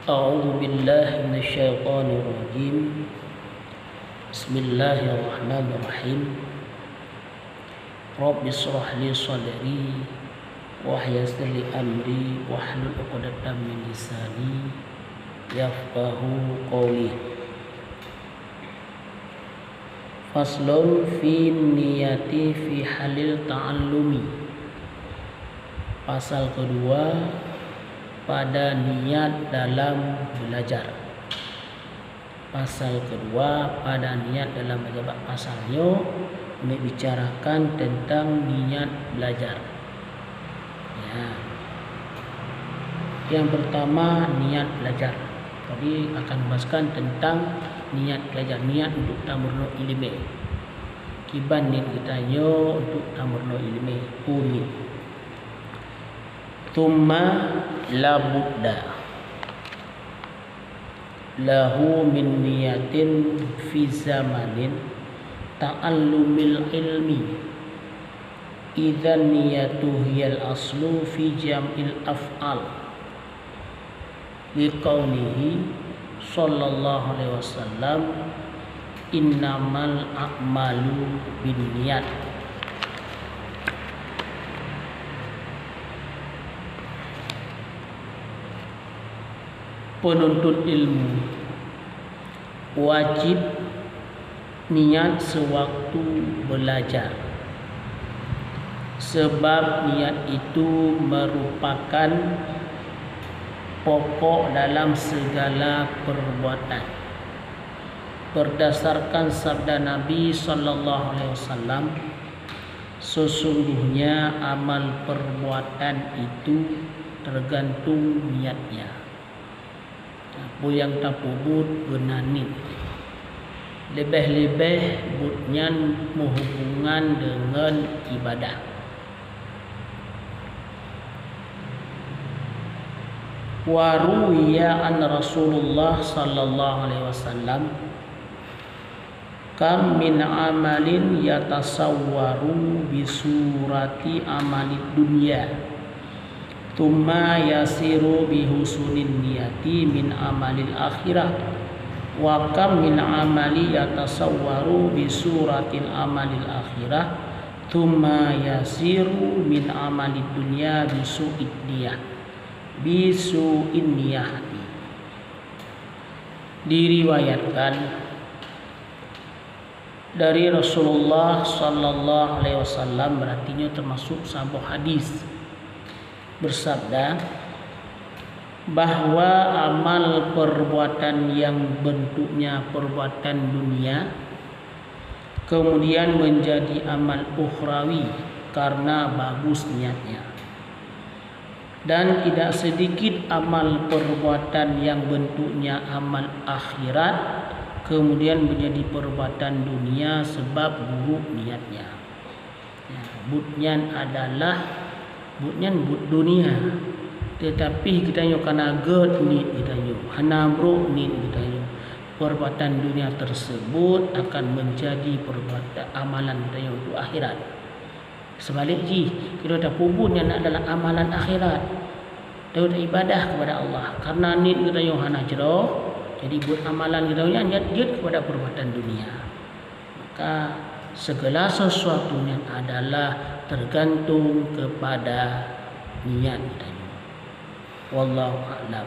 أعوذ بالله من الشيطان الرجيم. بسم الله الرحمن الرحيم. رب اشرح لي صدري ويسر لي أمري واحلل عقدة من لساني يفقهوا قولي. فصل في النية في حال التعلم. Pasal kedua pada niat dalam belajar. Pasal kedua pada niat dalam belajar. Pasalnya membicarakan tentang niat belajar. Ya. Yang pertama niat belajar. Tadi akan membahaskan tentang niat belajar, niat untuk tamurno ilmu. Kiban niat kita yo untuk tamurno ilmu. Unit. Thumma la budda lahu min niyatin fi zamanin ta'allumil ilmi idza niyatu hiyal aslu fi jam'il af'al liqaulihi sallallahu alaihi wasallam innamal a'malu binniyat. Penuntut ilmu wajib niat sewaktu belajar, sebab niat itu merupakan pokok dalam segala perbuatan. Berdasarkan sabda Nabi sallallahu alaihi wasallam, sesungguhnya amal perbuatan itu tergantung niatnya. Apa yang tak pubut benanit. Lebih-lebih butnyan menghubungan dengan ibadah. Waruwiya an Rasulullah sallallahu alaihi wasallam kam min amalin yatasawwaru bisurati amalid dunya thumma yasiru bihusunin niyati min amalil akhirah wa kam min amali yatasawwaru bisuratil amalil akhirah thumma yasiru min amalid dunya bisu'id niyah bisu'in niyah. Diriwayatkan dari Rasulullah sallallahu alaihi wasallam, berartinya termasuk sebuah hadis, bersabda bahwa amal perbuatan yang bentuknya perbuatan dunia kemudian menjadi amal ukhrawi karena bagus niatnya, dan tidak sedikit amal perbuatan yang bentuknya amal akhirat kemudian menjadi perbuatan dunia sebab buruk niatnya. Butnyan adalah butnyan but dunia, tetapi kita nyo kana god ni kita nyo hanabro ni kita nyo, perbuatan dunia tersebut akan menjadi perbuatan amalan kita nyo untuk akhirat. Sebaliknya kita dah pubun yang adalah amalan akhirat, kita ibadah kepada Allah karena ni kita nyo hana jero, jadi buat amalan kita nyo niat kepada perbuatan dunia. Maka segala sesuatunya adalah tergantung kepada niat kita. Wallahu a'lam.